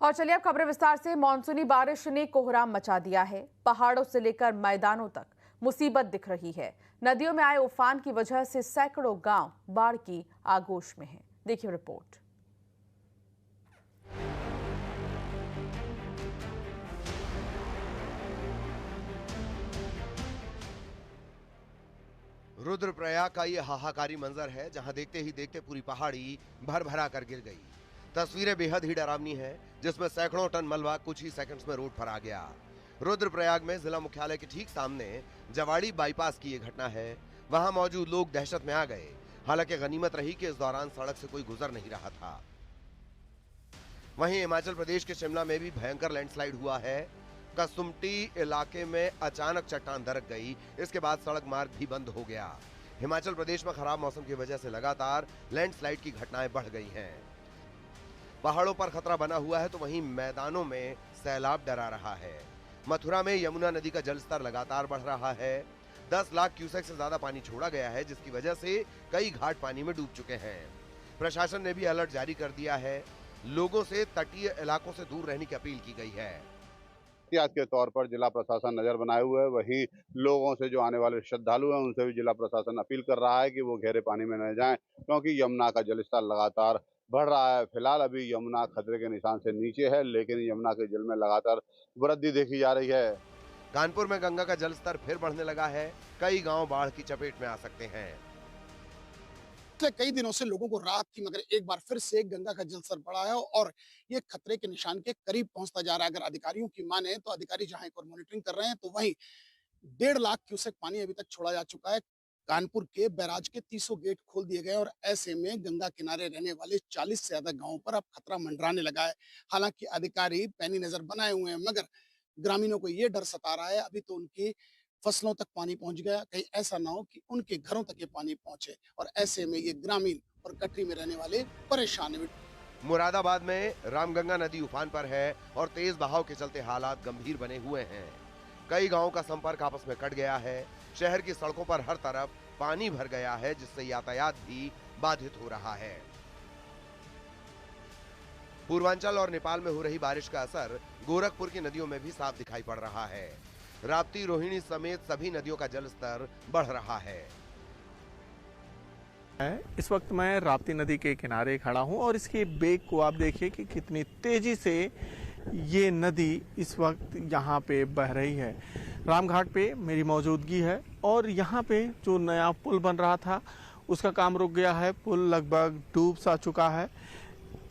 और चलिए अब खबरें विस्तार से। मानसूनी बारिश ने कोहराम मचा दिया है। पहाड़ों से लेकर मैदानों तक मुसीबत दिख रही है। नदियों में आए उफान की वजह से सैकड़ों गांव बाढ़ की आगोश में हैं। देखिए रिपोर्ट। रुद्रप्रयाग का ये हाहाकारी मंजर है, जहां देखते ही देखते पूरी पहाड़ी भर भरा कर गिर गई। तस्वीरें बेहद ही डरावनी है, जिसमें सैकड़ों टन मलबा कुछ ही सेकंड्स में रोड पर आ गया। रुद्रप्रयाग में जिला मुख्यालय के ठीक सामने जवाड़ी बाईपास की ये घटना है। वहां मौजूद लोग दहशत में आ गए। हालांकि गनीमत रही कि इस दौरान सड़क से कोई गुजर नहीं रहा था। वहीं हिमाचल प्रदेश के शिमला में भी भयंकर लैंडस्लाइड हुआ है। कसुमटी इलाके में अचानक चट्टान दरक गई। इसके बाद सड़क मार्ग भी बंद हो गया। हिमाचल प्रदेश में खराब मौसम की वजह से लगातार लैंडस्लाइड की घटनाएं बढ़ गई हैं। पहाड़ों पर खतरा बना हुआ है तो वहीं मैदानों में सैलाब डरा रहा है। मथुरा में यमुना नदी का जलस्तर लगातार बढ़ रहा है। 10 लाख क्यूसेक से ज्यादा पानी छोड़ा गया है, जिसकी वजह से कई घाट पानी में डूब चुके हैं। प्रशासन ने भी अलर्ट जारी कर दिया है। लोगों से तटीय इलाकों से दूर रहने की अपील की गई है। एहतियात के तौर पर जिला प्रशासन नजर बनाए हुए है। वहीं लोगों से जो आने वाले श्रद्धालु हैं उनसे भी जिला प्रशासन अपील कर रहा है कि वो गहरे पानी में न जाएं, क्योंकि यमुना का जलस्तर लगातार बढ़ रहा है। फिलहाल अभी यमुना खतरे के निशान से नीचे है, लेकिन यमुना के जल में लगातार वृद्धि देखी जा रही है। कानपुर में गंगा का जलस्तर फिर बढ़ने लगा है। कई गांव बाढ़ की चपेट में आ सकते हैं। पिछले कई दिनों से लोगों को राहत थी, मगर एक बार फिर से गंगा का जलस्तर बढ़ा है और ये खतरे के निशान के करीब पहुंचता जा रहा है। अगर अधिकारियों की माने तो अधिकारी जहां एक और मॉनिटरिंग कर रहे हैं, तो वहीं 1.5 लाख क्यूसेक पानी अभी तक छोड़ा जा चुका है। कानपुर के बैराज के 300 गेट खोल दिए गए और ऐसे में गंगा किनारे रहने वाले 40 से ज्यादा गांवों पर अब खतरा मंडराने लगा है। हालांकि अधिकारी पैनी नजर बनाए हुए हैं, मगर ग्रामीणों को ये डर सता रहा है अभी तो उनकी फसलों तक पानी पहुंच गया, कहीं ऐसा ना हो कि उनके घरों तक ये पानी पहुंचे और ऐसे में ये ग्रामीण और गठरी में रहने वाले परेशान हैं। मुरादाबाद में रामगंगा नदी उफान पर है और तेज बहाव के चलते हालात गंभीर बने हुए हैं। कई गांवों का संपर्क आपस में कट गया है। शहर की सड़कों पर हर तरफ पानी भर गया है, जिससे यातायात भी बाधित हो रहा है। पूर्वांचल और नेपाल में हो रही बारिश का असर गोरखपुर की नदियों में भी साफ दिखाई पड़ रहा है। राप्ती, रोहिणी समेत सभी नदियों का जलस्तर बढ़ रहा है। इस वक्त मैं राप्ती नदी के किनारे खड़ा हूं और इसके बेग को आप देखिए कि कितनी तेजी से ये नदी इस वक्त यहाँ पे बह रही है। रामघाट पे मेरी मौजूदगी है और यहाँ पे जो नया पुल बन रहा था उसका काम रुक गया है। पुल लगभग डूब सा चुका है।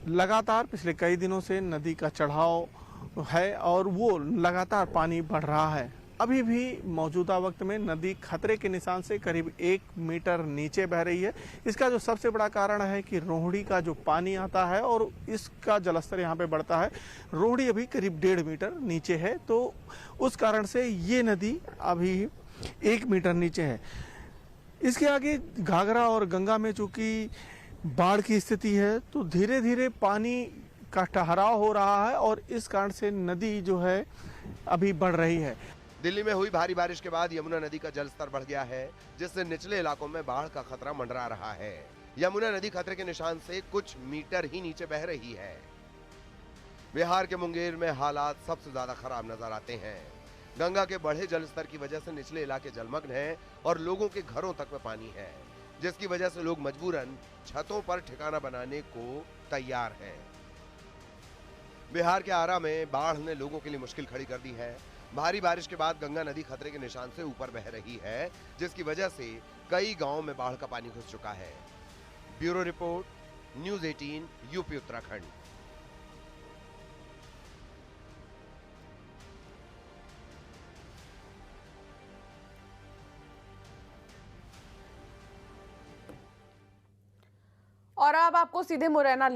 लगातार पिछले कई दिनों से नदी का चढ़ाव है और वो लगातार पानी बढ़ रहा है। अभी भी मौजूदा वक्त में नदी खतरे के निशान से करीब 1 मीटर नीचे बह रही है। इसका जो सबसे बड़ा कारण है कि रोहिणी का जो पानी आता है और इसका जलस्तर यहाँ पे बढ़ता है। रोहिणी अभी करीब 1.5 मीटर नीचे है, तो उस कारण से ये नदी अभी 1 मीटर नीचे है। इसके आगे घाघरा और गंगा में चूंकि बाढ़ की स्थिति है, तो धीरे धीरे पानी का ठहराव हो रहा है और इस कारण से नदी जो है अभी बढ़ रही है। दिल्ली में हुई भारी बारिश के बाद यमुना नदी का जलस्तर बढ़ गया है, जिससे निचले इलाकों में बाढ़ का खतरा मंडरा रहा है। यमुना नदी खतरे के निशान से कुछ मीटर ही नीचे बह रही है। बिहार के मुंगेर में हालात सबसे ज्यादा खराब नजर आते हैं। गंगा के बढ़े जलस्तर की वजह से निचले इलाके जलमग्न हैं और लोगों के घरों तक में पानी है, जिसकी वजह से लोग मजबूरन छतों पर ठिकाना बनाने को तैयार हैं। बिहार के आरा में बाढ़ ने लोगों के लिए मुश्किल खड़ी कर दी है। भारी बारिश के बाद गंगा नदी खतरे के निशान से ऊपर बह रही है, जिसकी वजह से कई गांवों में बाढ़ का पानी घुस चुका है। Bureau report, news 18, UP Uttarakhand. और अब आपको सीधे मुरैना